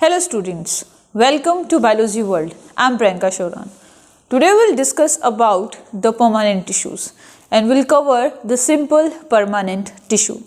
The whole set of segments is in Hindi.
Hello students, welcome to Biology World. I am Priyanka Shoran. Today we will discuss about the permanent tissues and we will cover the simple permanent tissue.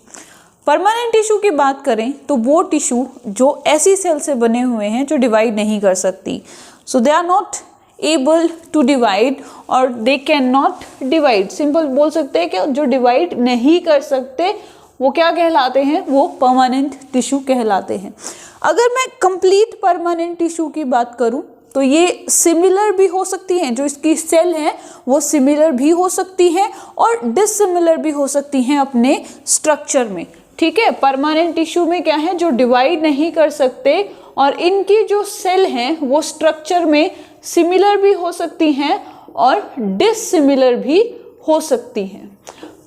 Permanent tissue की बात करें तो वो टिश्यू जो ऐसी सेल से बने हुए हैं जो डिवाइड नहीं कर सकती. So they are not able to divide और they can not divide. Simple बोल सकते हैं कि जो डिवाइड नहीं कर सकते वो क्या कहलाते हैं, वो परमानेंट टिश्यू कहलाते हैं. अगर मैं कंप्लीट परमानेंट टिश्यू की बात करूं तो ये सिमिलर भी हो सकती हैं, जो इसकी सेल हैं वो सिमिलर भी हो सकती हैं और डिसिमिलर भी हो सकती हैं अपने स्ट्रक्चर में. ठीक है, परमानेंट टिश्यू में क्या है, जो डिवाइड नहीं कर सकते और इनकी जो सेल हैं वो स्ट्रक्चर में सिमिलर भी हो सकती हैं और डिसिमिलर भी हो सकती हैं.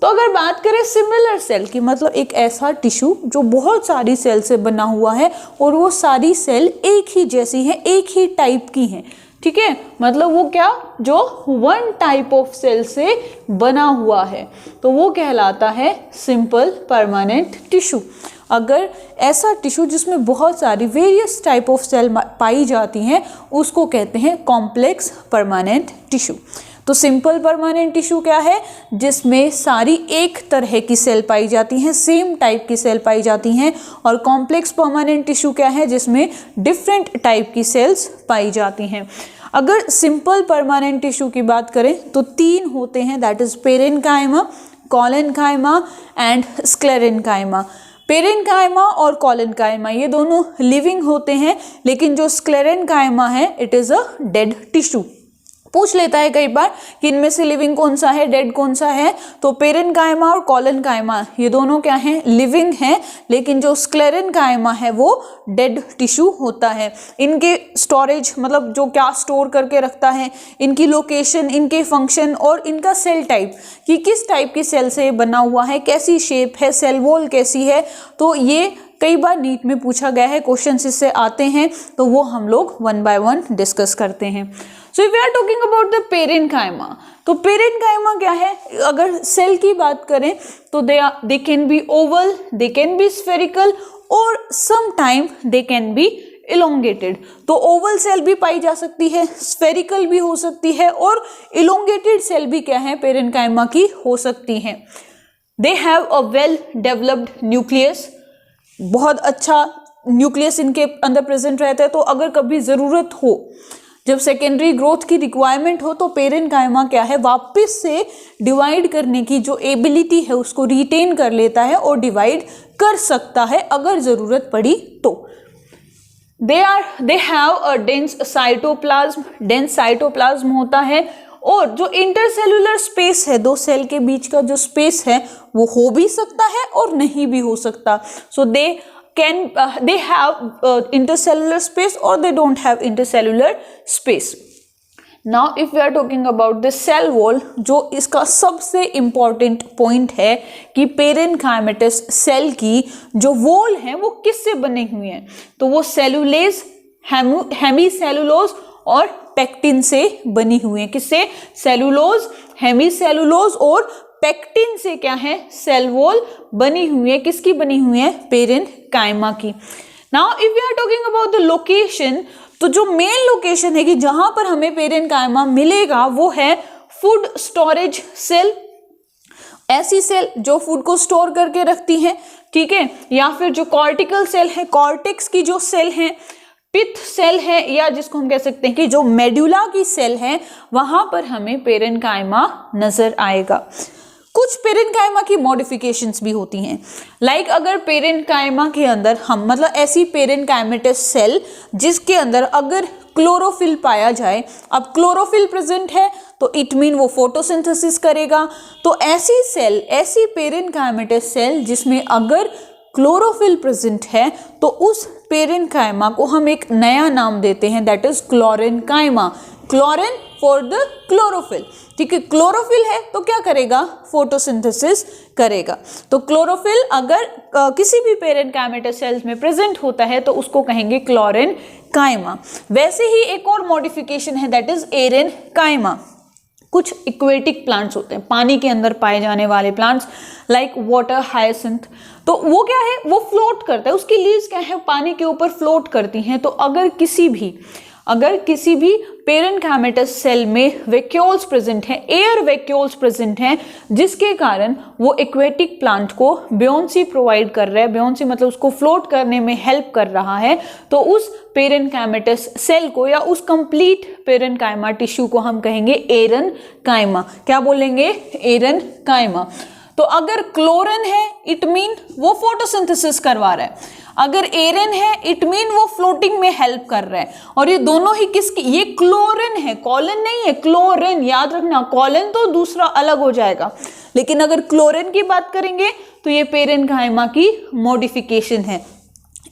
तो अगर बात करें सिमिलर सेल की, मतलब एक ऐसा टिश्यू जो बहुत सारी सेल से बना हुआ है और वो सारी सेल एक ही जैसी हैं, एक ही टाइप की हैं. ठीक है, मतलब वो क्या, जो वन टाइप ऑफ सेल से बना हुआ है तो वो कहलाता है सिंपल परमानेंट टिश्यू. अगर ऐसा टिश्यू जिसमें बहुत सारी वेरियस टाइप ऑफ सेल पाई जाती हैं उसको कहते हैं कॉम्प्लेक्स परमानेंट टिश्यू. तो सिंपल परमानेंट टिश्यू क्या है, जिसमें सारी एक तरह की सेल पाई जाती हैं, सेम टाइप की सेल पाई जाती हैं. और कॉम्प्लेक्स परमानेंट टिश्यू क्या है, जिसमें डिफरेंट टाइप की सेल्स पाई जाती हैं. अगर सिंपल परमानेंट टिश्यू की बात करें तो तीन होते हैं, that is parenchyma, collenchyma and sclerenchyma. Parenchyma और कॉलेन्काइमा ये दोनों लिविंग होते हैं, लेकिन जो स्क्लेरेन्काइमा है it is a dead tissue. पूछ लेता है कई बार कि इनमें से लिविंग कौन सा है, डेड कौन सा है. तो पेरेन्काइमा और कॉलेन्काइमा ये दोनों क्या हैं, लिविंग हैं, लेकिन जो स्क्लेरेन्काइमा है वो डेड टिश्यू होता है. इनके स्टोरेज मतलब जो क्या स्टोर करके रखता है, इनकी लोकेशन, इनके फंक्शन और इनका सेल टाइप कि किस टाइप की सेल से बना हुआ है, कैसी शेप है, सेल वॉल कैसी है, तो ये कई बार नीट में पूछा गया है, क्वेश्चंस इससे आते हैं तो वो हम लोग वन बाय वन डिस्कस करते हैं. So if we are talking about the parenchyma, तो पेरेन्काइमा क्या है, अगर सेल की बात करें तो they can be oval, they can be spherical और some time they can be elongated. तो ओवल सेल भी पाई जा सकती है, स्फेरिकल भी हो सकती है और इलोंगेटेड सेल भी क्या है, पेरेन्काइमा की हो सकती हैं. They have a well developed nucleus, बहुत अच्छा न्यूक्लियस इनके अंदर प्रेजेंट रहता है. तो अगर कभी ज़रूरत हो, जब सेकेंडरी ग्रोथ की रिक्वायरमेंट हो, तो पेरेन्काइमा क्या है, वापस से डिवाइड करने की जो एबिलिटी है उसको रिटेन कर लेता है और डिवाइड कर सकता है अगर ज़रूरत पड़ी तो. They have a dense cytoplasm, dense cytoplasm होता है. और जो इंटरसेलुलर स्पेस है, दो सेल के बीच का जो स्पेस है वो हो भी सकता है और नहीं भी हो सकता. सो they have intercellular space or they don't have intercellular space. Now if we are talking about the cell wall, जो इसका सबसे important point है कि पेरेन्काइमेटस सेल की जो वॉल है वो किससे बने हुए हैं, तो वो सेलुलेज, हेमीसेलुलोज और पेक्टिन से बनी हुई है. किससे, सेलुलोज, हेमीसेलुलोज और पेक्टिन से क्या है, सेल वॉल बनी हुई है. किसकी बनी हुई है, पेरेन्काइमा की. Now if we are talking about the location, तो जो मेन लोकेशन है कि जहां पर हमें पेरेन्काइमा मिलेगा वो है फूड स्टोरेज सेल. ऐसी सेल जो फूड को स्टोर करके रखती हैं, ठीक है, या फिर जो कॉर्टिकल सेल है, कॉर्टेक्स की जो सेल है, पिथ सेल है, या जिसको हम कह सकते हैं कि जो मेडुला की सेल है, वहां पर हमें पेरेन्काइमा नजर आएगा. कुछ पेरेन्काइमा की मॉडिफिकेशंस भी होती हैं, लाइक अगर पेरेन्काइमा के अंदर हम मतलब ऐसी पेरेन्काइमेटस सेल जिसके अंदर अगर क्लोरोफिल पाया जाए, अब क्लोरोफिल प्रेजेंट है तो इट मीन वो फोटोसिंथेसिस करेगा. तो ऐसी सेल, ऐसी पेरेन्काइमेटस सेल जिसमें अगर क्लोरोफिल प्रेजेंट है तो उस पेरेन्काइमा को हम एक नया नाम देते हैं, that is chlorenchyma. Chloren for the chlorophyll. ठीक है, क्लोरोफिल है तो क्या करेगा, फोटोसिंथेसिस करेगा. तो क्लोरोफिल अगर किसी भी पेरेन्काइमेटस सेल्स में प्रेजेंट होता है तो उसको कहेंगे क्लोरेन्काइमा. वैसे ही एक और मॉडिफिकेशन है, दैट इज एरेन्काइमा. कुछ इक्वेटिक प्लांट्स होते हैं, पानी के अंदर पाए जाने वाले प्लांट्स लाइक वाटर हायसिंथ, तो वो क्या है, वो फ्लोट करता है, उसकी लीव्स क्या है, पानी के ऊपर फ्लोट करती हैं। तो अगर किसी भी पेरेन्काइमेटस सेल में वैक्यूल्स प्रेजेंट हैं, एयर वैक्यूल्स प्रेजेंट हैं, जिसके कारण वो एक्वेटिक प्लांट को ब्योंसी प्रोवाइड कर रहा है, ब्योंसी मतलब उसको फ्लोट करने में हेल्प कर रहा है, तो उस पेरेन्काइमेटस सेल को या उस कंप्लीट पेरेन्काइमा टिश्यू को हम कहेंगे एरनकाइमा। क्या बोलेंगे, एरनकाइमा। तो अगर क्लोरीन है इट मीन वो फोटोसिंथेसिस करवा रहा है, अगर एरन है इट मीन वो फ्लोटिंग में हेल्प कर रहा है। और ये दोनों ही किसकी, ये क्लोरीन है, कॉलिन नहीं है, क्लोरीन, याद रखना, कॉलिन तो दूसरा अलग हो जाएगा, लेकिन अगर क्लोरीन की बात करेंगे तो ये पेरेन्काइमा की मॉडिफिकेशन है।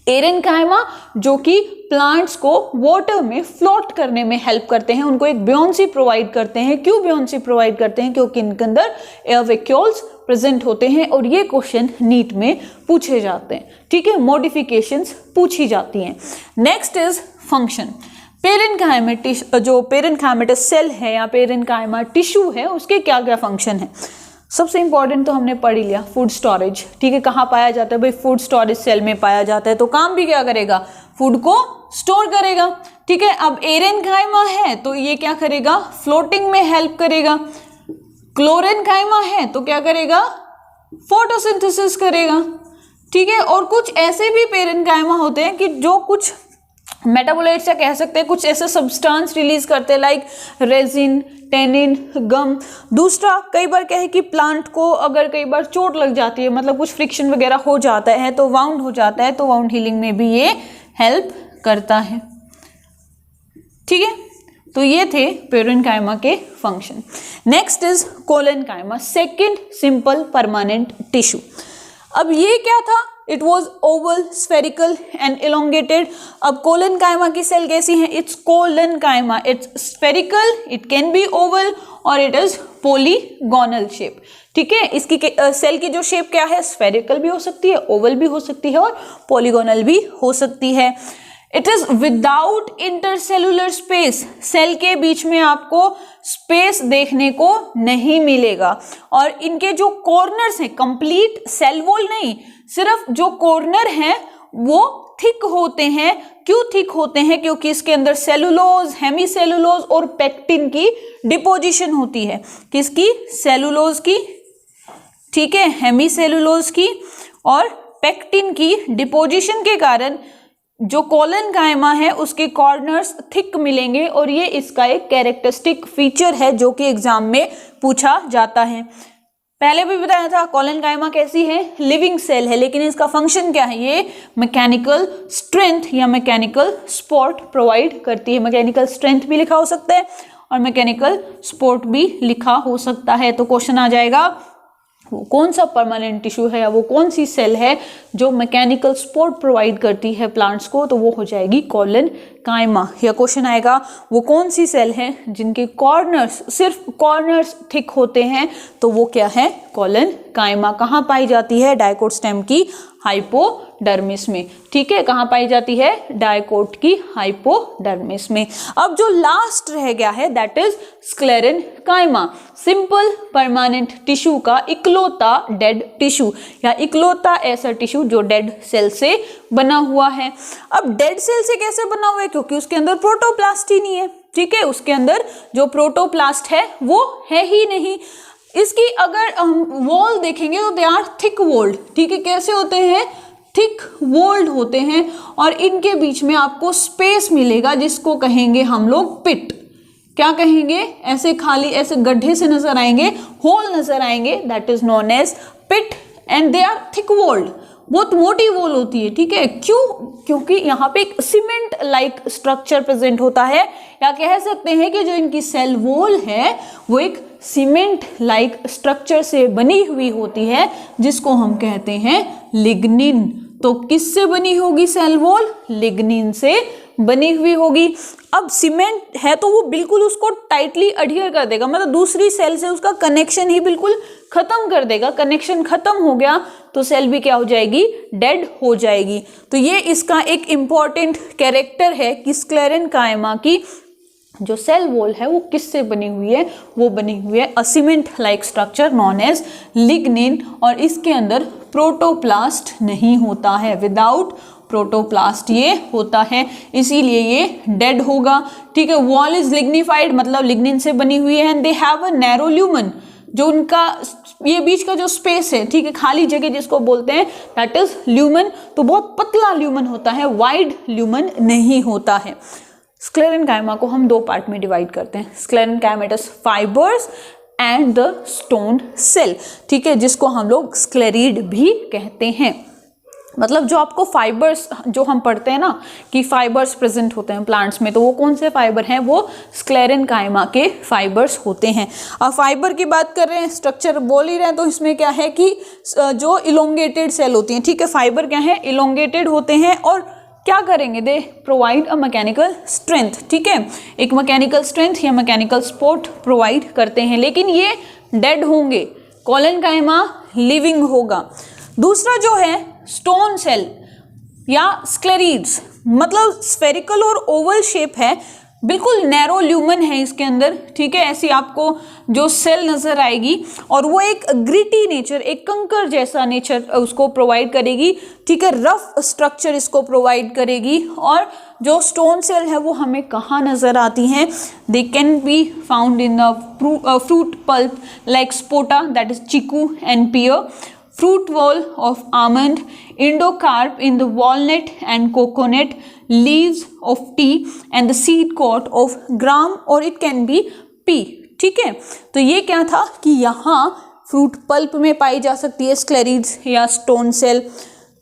एरनकाइमा जो कि प्लांट्स को वाटर में फ्लोट करने में हेल्प करते हैं, उनको एक ब्योंसी प्रोवाइड करते हैं। क्यों ब्योंसी प्रोवाइड करते हैं, क्योंकि इनके अंदर एयर वैक्यूल्स प्रेजेंट होते हैं और ये क्वेश्चन नीट में पूछे जाते हैं, ठीक है, मॉडिफिकेशंस पूछी जाती हैं। Next is function. जो पेरेन्काइमेटस सेल है या पेरेन्काइमा टिश्यू है, उसके क्या क्या फंक्शन है। सबसे इंपॉर्टेंट तो हमने पढ़ ही लिया, फूड स्टोरेज, ठीक है, कहाँ पाया जाता है भाई, फूड स्टोरेज सेल में पाया जाता है, तो काम भी क्या करेगा, फूड को स्टोर करेगा, ठीक है। अब एरनकाइमा है तो ये क्या करेगा, फ्लोटिंग में हेल्प करेगा। क्लोरेनकाइमा है तो क्या करेगा, फोटोसिंथेसिस करेगा, ठीक है। और कुछ ऐसे भी पेरेन्काइमा होते हैं कि जो कुछ मेटाबोलाइट्स या कह सकते हैं कुछ ऐसे सब्सटेंस रिलीज करते हैं लाइक रेजिन, टेनिन, गम। दूसरा कई बार क्या है कि प्लांट को अगर कई बार चोट लग जाती है, मतलब कुछ फ्रिक्शन वगैरह हो जाता है तो वाउंड हो जाता है, तो वाउंड हीलिंग में भी ये हेल्प करता है, ठीक है। तो ये थे पेरेन्काइमा के function. Next is collenchyma, second simple permanent tissue. अब ये क्या था, it was Oval, spherical and elongated. अब कोलेनकाइमा की सेल कैसी है, it's collenchyma, it's spherical, it can be Oval और इट इज पॉलीगोनल शेप, ठीक है। इसकी सेल की जो शेप क्या है, स्फेरिकल भी हो सकती है, ओवल भी हो सकती है और पॉलीगोनल भी हो सकती है। It is without intercellular space, cell के बीच में आपको स्पेस देखने को नहीं मिलेगा। और इनके जो कॉर्नर्स हैं, कंप्लीट सेल वॉल नहीं, सिर्फ जो कॉर्नर हैं वो थिक होते हैं। क्यों थिक होते हैं, क्योंकि इसके अंदर सेलुलोज, हेमीसेलुलोज और पेक्टिन की डिपोजिशन होती है। किसकी, सेलुलोज की, ठीक है, हेमीसेलुलोज की और पेक्टिन की डिपोजिशन के कारण जो कोलेनकाइमा है उसके कॉर्नर्स थिक मिलेंगे और ये इसका एक कैरेक्टरिस्टिक फीचर है जो कि एग्जाम में पूछा जाता है। पहले भी बताया था कोलेनकाइमा कैसी है, लिविंग सेल है, लेकिन इसका फंक्शन क्या है, ये मैकेनिकल स्ट्रेंथ या मैकेनिकल सपोर्ट प्रोवाइड करती है। मैकेनिकल स्ट्रेंथ भी लिखा हो सकता है और मैकेनिकल सपोर्ट भी लिखा हो सकता है। तो क्वेश्चन आ जाएगा वो कौन सा परमानेंट टिश्यू है या वो कौन सी सेल है जो मैकेनिकल सपोर्ट प्रोवाइड करती है प्लांट्स को, तो वो हो जाएगी कोलेनकाइमा। या क्वेश्चन आएगा वो कौन सी सेल है जिनके कॉर्नर्स, सिर्फ कॉर्नर्स थिक होते हैं, तो वो क्या है, कोलेनकाइमा। कहाँ पाई जाती है, डाइकोट स्टेम की हाइपोडर्मिस में, ठीक है, कहाँ पाई जाती है, डाइकोट की हाइपोडर्मिस में। अब जो लास्ट रह गया है that is sclerenchyma, simple permanent tissue का इकलौता डेड टिश्यू या इकलौता ऐसा टिश्यू जो डेड सेल से बना हुआ है। अब डेड सेल से कैसे बना हुआ है, क्योंकि उसके अंदर प्रोटोप्लास्ट ही नहीं है, ठीक है, उसके अंदर जो प्रोटोप्लास्ट है वो है ही नहीं। इसकी अगर हम वॉल देखेंगे तो दे आर थिक वॉल्ड, ठीक है, कैसे होते हैं, थिक वॉल्ड होते हैं और इनके बीच में आपको स्पेस मिलेगा जिसको कहेंगे हम लोग पिट। क्या कहेंगे, ऐसे खाली ऐसे गड्ढे से नजर आएंगे, होल नजर आएंगे, that is known as pit and they are thick walled, बहुत मोटी वॉल होती है, ठीक है। क्यों, क्योंकि यहाँ पे एक सीमेंट लाइक स्ट्रक्चर प्रेजेंट होता है, या कह सकते हैं कि जो इनकी सेल वॉल है वो एक सीमेंट लाइक स्ट्रक्चर से बनी हुई होती है जिसको हम कहते हैं लिग्निन। तो किससे बनी होगी सेल वॉल, लिग्निन से बनी हुई होगी। अब सीमेंट है तो वो बिल्कुल उसको टाइटली अडहियर कर देगा, मतलब दूसरी सेल से उसका कनेक्शन ही बिल्कुल खत्म कर देगा। कनेक्शन खत्म हो गया तो सेल भी क्या हो जाएगी, डेड हो जाएगी। तो ये इसका एक इम्पॉर्टेंट कैरेक्टर है कि स्क्लेरेनकाइमा की जो सेल वॉल है वो किससे बनी हुई है, वो बनी हुई है a cement like structure known as lignin, और इसके अंदर प्रोटोप्लास्ट नहीं होता है, विदाउट प्रोटोप्लास्ट ये होता है, इसीलिए ये डेड होगा। ठीक है, वॉल इज लिग्निफाइड मतलब लिग्निन से बनी हुई है, and they have a narrow lumen, जो उनका ये बीच का जो स्पेस है, ठीक है, खाली जगह जिसको बोलते हैं, दैट इज ल्यूमन, तो बहुत पतला ल्यूमन होता है, वाइड ल्यूमन नहीं होता है। स्क्लेरेन्काइमा को हम दो पार्ट में डिवाइड करते हैं, sclerenchymatous fibres and the stone cell, ठीक है, जिसको हम लोग स्क्लेरीड भी कहते हैं। मतलब जो आपको फाइबर्स जो हम पढ़ते हैं ना कि फाइबर्स प्रेजेंट होते हैं प्लांट्स में, तो वो कौन से फाइबर हैं, वो स्क्लेरेन्काइमा के फाइबर्स होते हैं। अब फाइबर की बात कर रहे हैं, स्ट्रक्चर बोल ही रहे हैं, तो इसमें क्या है कि जो इलोंगेटेड सेल होती हैं, ठीक है, फाइबर क्या है, इलोंगेटेड होते हैं, और क्या करेंगे, they provide a mechanical strength, ठीक है, एक मैकेनिकल स्ट्रेंथ या मैकेनिकल सपोर्ट प्रोवाइड करते हैं, लेकिन ये डेड होंगे, कोलेनकाइमा लिविंग होगा। दूसरा जो है स्टोन सेल या स्क्लेरीड्स, मतलब स्फेरिकल और ओवल शेप है, बिल्कुल नैरो ल्यूमन है इसके अंदर, ठीक है, ऐसी आपको जो सेल नजर आएगी, और वो एक ग्रिटी नेचर, एक कंकर जैसा नेचर उसको प्रोवाइड करेगी, ठीक है, रफ स्ट्रक्चर इसको प्रोवाइड करेगी। और जो स्टोन सेल है वो हमें कहाँ नजर आती हैं, they can be found in the fruit pulp like sapota, that is chikoo and pear, fruit wall of almond, endocarp in the walnut and coconut, leaves of tea and the seed coat of gram, or it can be pea, ठीक है। तो ये क्या था कि यहाँ फ्रूट पल्प में पाई जा सकती है स्क्लेरीड्स या स्टोन सेल,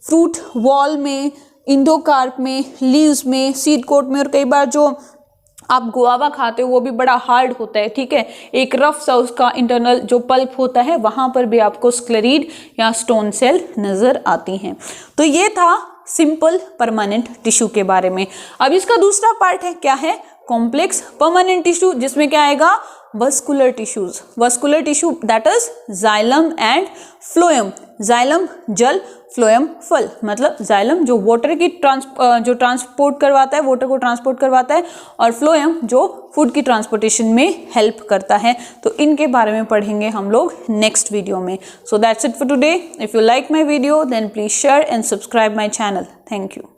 फ्रूट वॉल में, इंडोकार्प में, लीव्स में, सीड कोट में, और कई बार जो आप गुआवा खाते हो वो भी बड़ा हार्ड होता है, ठीक है, एक रफ सा उसका इंटरनल जो पल्प होता है, वहां पर भी आपको स्क्लेरीड या स्टोन सेल नजर आती हैं। तो ये था सिंपल परमानेंट टिश्यू के बारे में। अब इसका दूसरा पार्ट है, क्या है, कॉम्प्लेक्स परमानेंट टिश्यू, जिसमें क्या आएगा, vascular tissues, vascular tissue that is xylem and phloem, xylem जल, फ्लोएम फल, मतलब जाइलम जो वाटर की ट्रांसपोर्ट करवाता है, वाटर को ट्रांसपोर्ट करवाता है, और फ्लोएम जो फूड की ट्रांसपोर्टेशन में हेल्प करता है। तो इनके बारे में पढ़ेंगे हम लोग नेक्स्ट वीडियो में। So that's it for today. If you like my video then please share and subscribe my channel. Thank you.